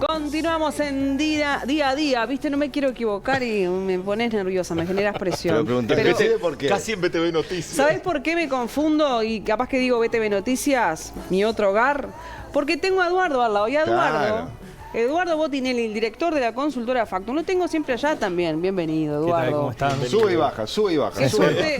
Continuamos en día a día, ¿viste? No me quiero equivocar y me pones nerviosa, me generas presión. Pero ¿por qué? Casi en BTV Noticias. ¿Sabés por qué me confundo? Y capaz que digo BTV Noticias, mi otro hogar. Porque tengo a Eduardo al lado. Y a Eduardo, Claro. Eduardo Botinelli, el director de la consultora Factum. Lo tengo siempre allá también. Bienvenido, Eduardo. ¿Qué tal? ¿Cómo están? Sube y baja, sube y baja.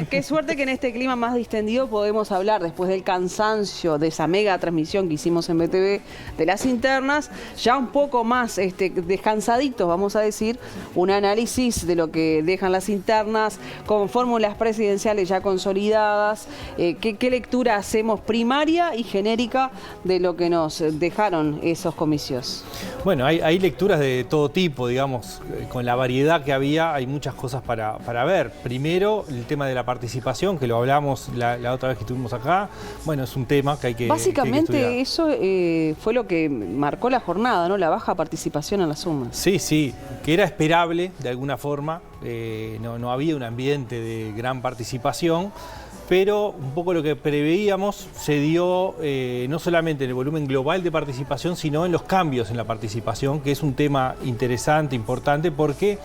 Qué suerte que en este clima más distendido podemos hablar, después del cansancio de esa mega transmisión que hicimos en BTV de las internas, ya un poco más descansaditos, vamos a decir, un análisis de lo que dejan las internas con fórmulas presidenciales ya consolidadas. ¿Qué lectura hacemos primaria y genérica de lo que nos dejaron esos comicios? Bueno, hay lecturas de todo tipo, digamos, con la variedad que había, hay muchas cosas para ver. Primero, el tema de la participación, que lo hablamos la otra vez que estuvimos acá. Bueno, es un tema que hay que Básicamente estudiar. eso fue lo que marcó la jornada, ¿no? La baja participación en las urnas. Sí, que era esperable de alguna forma, no había un ambiente de gran participación, pero un poco lo que preveíamos se dio no solamente en el volumen global de participación, sino en los cambios en la participación, que es un tema interesante, importante, porque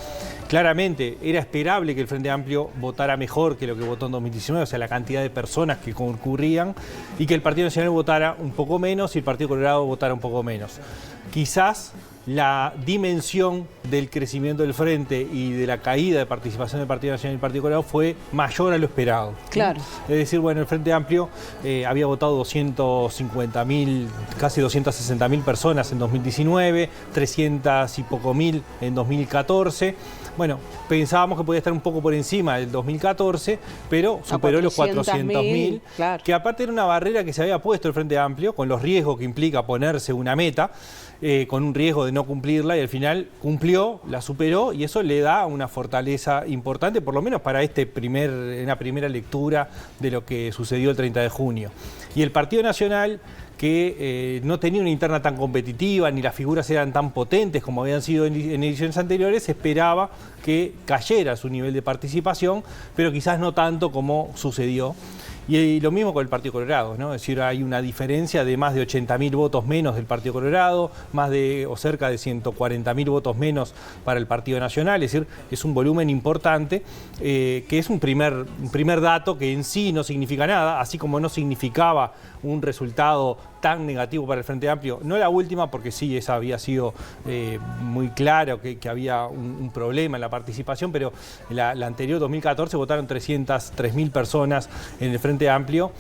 claramente era esperable que el Frente Amplio votara mejor que lo que votó en 2019, o sea, la cantidad de personas que concurrían, y que el Partido Nacional votara un poco menos y el Partido Colorado votara un poco menos. Quizás la dimensión del crecimiento del Frente y de la caída de participación del Partido Nacional y el Partido Colorado fue mayor a lo esperado. Claro. Es decir, bueno, el Frente Amplio había votado 250.000, casi 260.000 personas en 2019, 300 y poco mil en 2014. Bueno, pensábamos que podía estar un poco por encima del 2014, pero superó los 400.000, claro. Que aparte era una barrera que se había puesto el Frente Amplio, con los riesgos que implica ponerse una meta, con un riesgo de no cumplirla, y al final cumplió, la superó, y eso le da una fortaleza importante, por lo menos para una primera lectura de lo que sucedió el 30 de junio. Y el Partido Nacional, que no tenía una interna tan competitiva, ni las figuras eran tan potentes como habían sido en ediciones anteriores, esperaba que cayera su nivel de participación, pero quizás no tanto como sucedió. Y lo mismo con el Partido Colorado, ¿no? Es decir, hay una diferencia de más de 80.000 votos menos del Partido Colorado, cerca de 140.000 votos menos para el Partido Nacional, es decir, es un volumen importante, que es un primer dato que en sí no significa nada, así como no significaba un resultado tan negativo para el Frente Amplio, no la última, porque sí, esa había sido muy claro que había un problema en la participación, pero la anterior, 2014, votaron 303.000 personas en el Frente Amplio,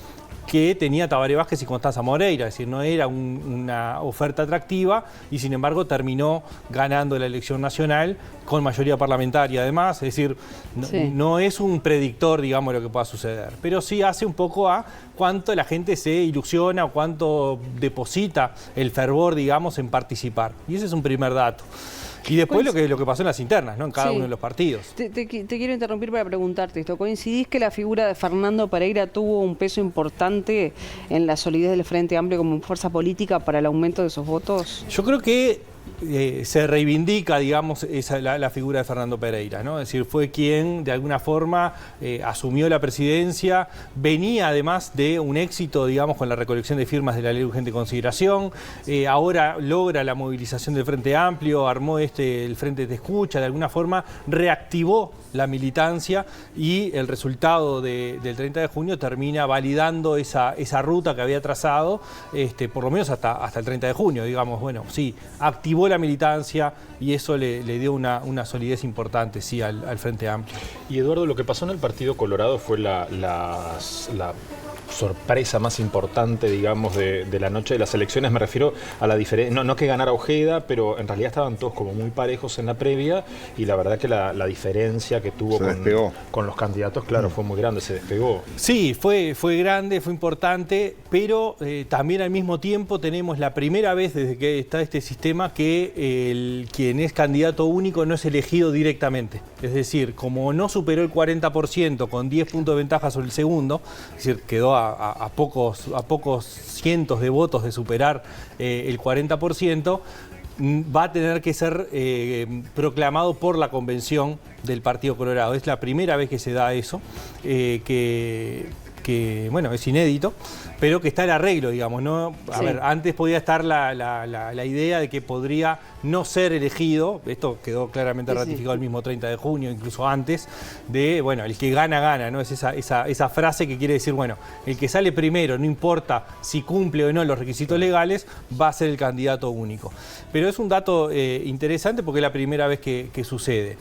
que tenía Tabaré Vázquez y Constanza Moreira, es decir, no era una oferta atractiva, y sin embargo terminó ganando la elección nacional con mayoría parlamentaria además, es decir, no es un predictor, digamos, de lo que pueda suceder, pero sí hace un poco a cuánto la gente se ilusiona o cuánto deposita el fervor, digamos, en participar, y ese es un primer dato. Y después lo que pasó en las internas, ¿no? En cada uno de los partidos. Te quiero interrumpir para preguntarte esto. ¿Coincidís que la figura de Fernando Pereira tuvo un peso importante en la solidez del Frente Amplio como fuerza política para el aumento de esos votos? Yo creo que se reivindica, digamos, la figura de Fernando Pereira, ¿no? Es decir, fue quien de alguna forma asumió la presidencia, venía además de un éxito, digamos, con la recolección de firmas de la Ley de Urgente Consideración, ahora logra la movilización del Frente Amplio, armó el Frente de Escucha, de alguna forma reactivó la militancia, y el resultado del 30 de junio termina validando esa ruta que había trazado, por lo menos hasta el 30 de junio, digamos, bueno, sí, activó la militancia y eso le dio una solidez importante, sí, al Frente Amplio. Y Eduardo, lo que pasó en el Partido Colorado fue la sorpresa más importante, digamos, de la noche de las elecciones. Me refiero a la diferencia, no que ganara Ojeda, pero en realidad estaban todos como muy parejos en la previa, y la verdad que la diferencia que tuvo con los candidatos, claro, fue muy grande, se despegó. Sí, fue grande, fue importante, pero también al mismo tiempo tenemos la primera vez desde que está este sistema que quien es candidato único no es elegido directamente. Es decir, como no superó el 40% con 10 puntos de ventaja sobre el segundo, es decir, quedó a pocos cientos de votos de superar el 40%, va a tener que ser proclamado por la convención del Partido Colorado. Es la primera vez que se da eso, que bueno, es inédito, pero que está el arreglo, digamos, ¿no? A ver, antes podía estar la idea de que podría no ser elegido, esto quedó claramente ratificado el mismo 30 de junio, incluso antes, de, bueno, el que gana, gana, ¿no? Es esa frase que quiere decir, bueno, el que sale primero, no importa si cumple o no los requisitos legales, va a ser el candidato único. Pero es un dato interesante porque es la primera vez que sucede.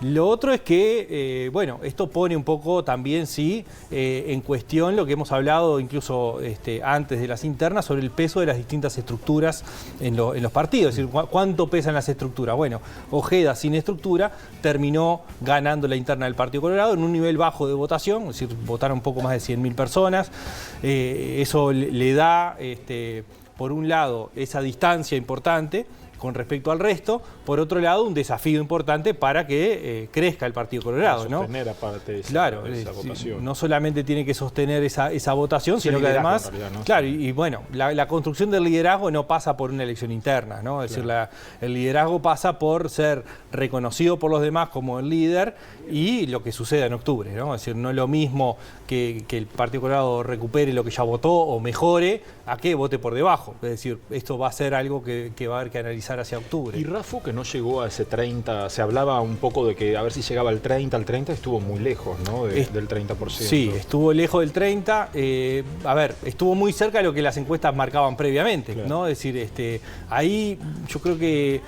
Lo otro es que, bueno, esto pone un poco también, sí, en cuestión lo que hemos hablado incluso antes de las internas sobre el peso de las distintas estructuras en los partidos. Es decir, ¿cuánto pesan las estructuras? Bueno, Ojeda, sin estructura, terminó ganando la interna del Partido Colorado en un nivel bajo de votación, es decir, votaron un poco más de 100.000 personas. Eso le da, por un lado, esa distancia importante con respecto al resto, por otro lado, un desafío importante para que crezca el Partido Colorado, ¿no? Sostener aparte esa votación. No solamente tiene que sostener esa votación, sino que además, ¿no? Claro, y bueno, la construcción del liderazgo no pasa por una elección interna, ¿no? Es decir, el liderazgo pasa por ser reconocido por los demás como el líder y lo que suceda en octubre, ¿no? Es decir, no es lo mismo que el Partido Colorado recupere lo que ya votó o mejore a que vote por debajo. Es decir, esto va a ser algo que va a haber que analizar hacia octubre. Y Raffo, que no llegó a ese 30, se hablaba un poco de que a ver si llegaba al 30, estuvo muy lejos, ¿no? Del 30%. Sí, estuvo lejos del 30, a ver, estuvo muy cerca de lo que las encuestas marcaban previamente, claro, ¿no? Es decir, ahí yo creo que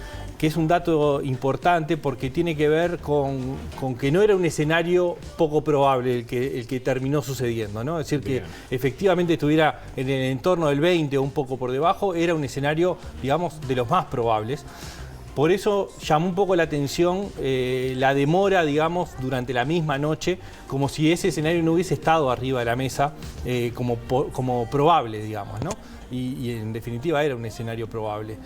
es un dato importante porque tiene que ver con que no era un escenario poco probable el que terminó sucediendo, ¿no? Es decir, que efectivamente estuviera en el entorno del 20 o un poco por debajo, era un escenario, digamos, de los más probables. Por eso llamó un poco la atención la demora, digamos, durante la misma noche, como si ese escenario no hubiese estado arriba de la mesa como probable, digamos, ¿no? Y en definitiva era un escenario probable.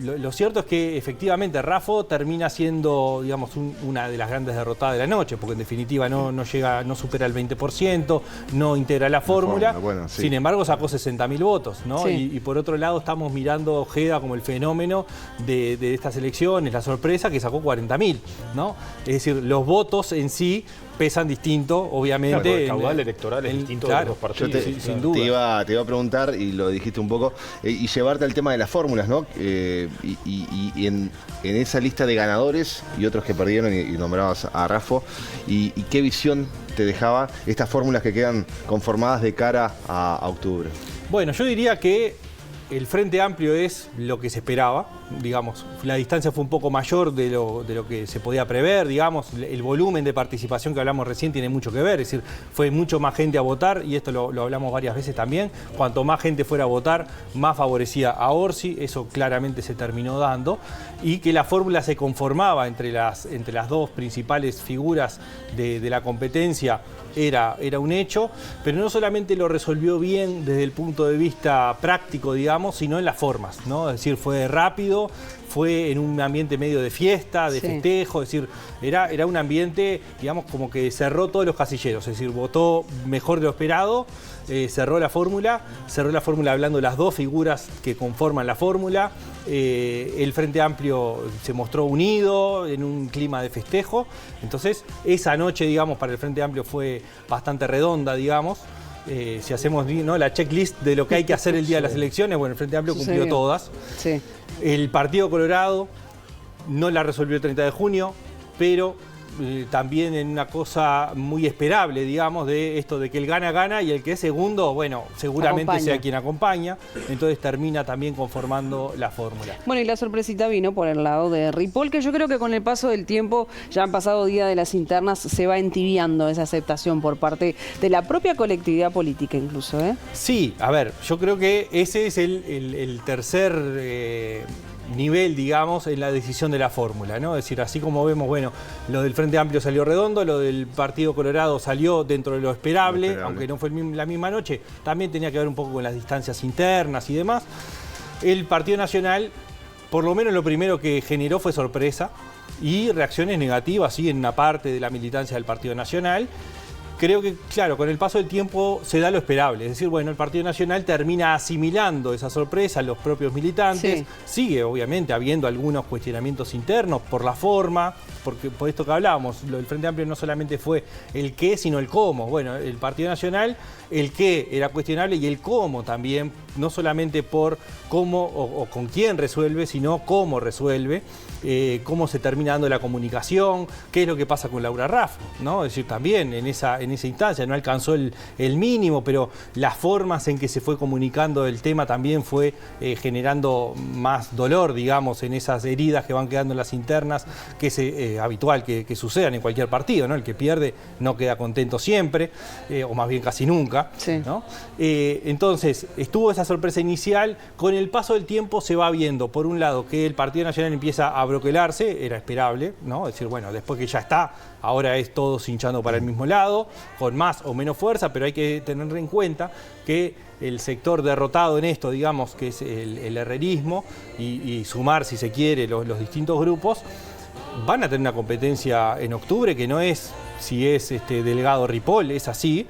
Lo cierto es que efectivamente Raffo termina siendo, digamos, una de las grandes derrotadas de la noche, porque en definitiva no supera el 20%, no integra la fórmula, bueno, sí. Sin embargo sacó 60.000 votos, ¿no? Sí. Y por otro lado estamos mirando a Ojeda como el fenómeno de estas elecciones, la sorpresa que sacó 40.000, ¿no? Es decir, los votos en sí pesan distinto, obviamente. Claro, el caudal electoral es distinto de los dos partidos. Sin duda. Te iba a preguntar, y lo dijiste un poco, y llevarte al tema de las fórmulas, ¿no? Y en esa lista de ganadores y otros que perdieron, y nombrabas a Raffo, y qué visión te dejaba estas fórmulas que quedan conformadas de cara a octubre. Bueno, yo diría que el Frente Amplio es lo que se esperaba, digamos, la distancia fue un poco mayor de lo que se podía prever, digamos, el volumen de participación que hablamos recién tiene mucho que ver, es decir, fue mucho más gente a votar, y esto lo hablamos varias veces también, cuanto más gente fuera a votar, más favorecía a Orsi, eso claramente se terminó dando, y que la fórmula se conformaba entre las dos principales figuras de la competencia, era un hecho, pero no solamente lo resolvió bien desde el punto de vista práctico, digamos, sino en las formas, ¿no? Es decir, fue rápido, fue en un ambiente medio de fiesta, de festejo, es decir, era un ambiente, digamos, como que cerró todos los casilleros, es decir, votó mejor de lo esperado, cerró la fórmula hablando de las dos figuras que conforman la fórmula, el Frente Amplio se mostró unido en un clima de festejo, entonces esa noche, digamos, para el Frente Amplio fue bastante redonda, digamos. Si hacemos, ¿no?, la checklist de lo que hay que hacer el día de las elecciones, bueno, el Frente Amplio cumplió todas. Sí. El Partido Colorado no la resolvió el 30 de junio, pero también en una cosa muy esperable, digamos, de esto de que el gana, gana, y el que es segundo, bueno, seguramente sea quien acompaña, entonces termina también conformando la fórmula. Bueno, y la sorpresita vino por el lado de Ripoll, que yo creo que con el paso del tiempo, ya han pasado días de las internas, se va entibiando esa aceptación por parte de la propia colectividad política incluso, ¿eh? Sí, a ver, yo creo que ese es el tercer nivel, digamos, en la decisión de la fórmula, ¿no? Es decir, así como vemos, bueno, lo del Frente Amplio salió redondo, lo del Partido Colorado salió dentro de lo esperable, aunque no fue la misma noche, también tenía que ver un poco con las distancias internas y demás. El Partido Nacional, por lo menos lo primero que generó fue sorpresa y reacciones negativas, sí, en una parte de la militancia del Partido Nacional, creo que, claro, con el paso del tiempo se da lo esperable. Es decir, bueno, el Partido Nacional termina asimilando esa sorpresa, los propios militantes. Sí. Sigue, obviamente, habiendo algunos cuestionamientos internos por la forma, porque por esto que hablábamos, el Frente Amplio no solamente fue el qué, sino el cómo. Bueno, el Partido Nacional, el qué era cuestionable y el cómo también, no solamente por cómo o con quién resuelve, sino cómo resuelve, cómo se termina dando la comunicación, qué es lo que pasa con Laura Raff, ¿no? Es decir, también en esa instancia no alcanzó el mínimo, pero las formas en que se fue comunicando el tema también fue generando más dolor, digamos, en esas heridas que van quedando en las internas, que es habitual que sucedan en cualquier partido, ¿no? El que pierde no queda contento siempre, o más bien casi nunca, sí, ¿no? Entonces, estuvo esa sorpresa inicial. Con el paso del tiempo se va viendo, por un lado, que el Partido Nacional empieza a broquelarse, era esperable, ¿no? Es decir, bueno, después que ya está, ahora es todos hinchando para el mismo lado, con más o menos fuerza, pero hay que tener en cuenta que el sector derrotado en esto, digamos, que es el herrerismo, y sumar, si se quiere, los distintos grupos, van a tener una competencia en octubre que no es si es Delgado Ripoll, es así,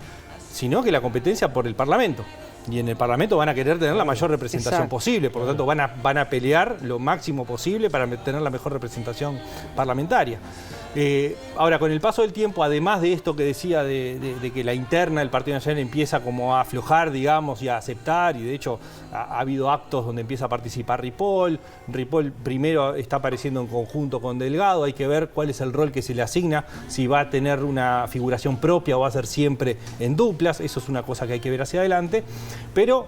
sino que la competencia por el Parlamento. Y en el Parlamento van a querer tener la mayor representación posible, por lo tanto van a pelear lo máximo posible para tener la mejor representación parlamentaria. Ahora, con el paso del tiempo, además de esto que decía de que la interna del Partido Nacional empieza como a aflojar, digamos, y a aceptar, y de hecho ha habido actos donde empieza a participar Ripoll. Ripoll primero está apareciendo en conjunto con Delgado, hay que ver cuál es el rol que se le asigna, si va a tener una figuración propia o va a ser siempre en duplas, eso es una cosa que hay que ver hacia adelante, pero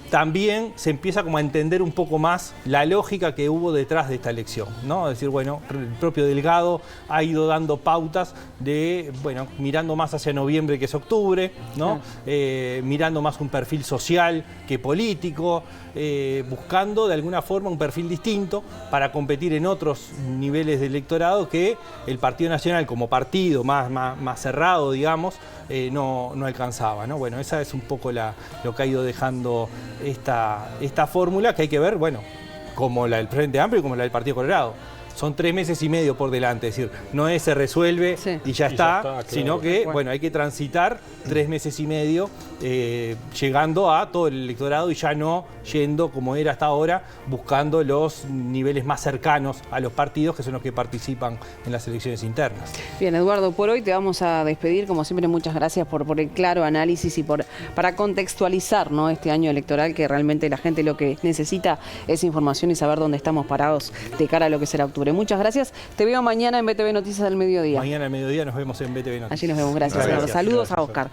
también se empieza como a entender un poco más la lógica que hubo detrás de esta elección, ¿no? Es decir, bueno, el propio Delgado ha ido dando pautas de, bueno, mirando más hacia noviembre que es octubre, ¿no? Mirando más un perfil social que político, buscando de alguna forma un perfil distinto para competir en otros niveles de electorado que el Partido Nacional como partido más cerrado, digamos, no alcanzaba, ¿no? Bueno, esa es un poco lo que ha ido dejando esta fórmula, que hay que ver, bueno, como la del Frente Amplio y como la del Partido Colorado. Son 3 meses y medio por delante, es decir, no es se resuelve y ya está, claro, sino que, bueno, hay que transitar 3 meses y medio llegando a todo el electorado y ya no yendo como era hasta ahora, buscando los niveles más cercanos a los partidos que son los que participan en las elecciones internas. Bien, Eduardo, por hoy te vamos a despedir. Como siempre, muchas gracias por el claro análisis y para contextualizar, ¿no?, este año electoral, que realmente la gente lo que necesita es información y saber dónde estamos parados de cara a lo que será octubre. Muchas gracias. Te veo mañana en BTV Noticias del Mediodía. Mañana al mediodía nos vemos en BTV Noticias. Allí nos vemos. Gracias, Eduardo. Saludos a Oscar.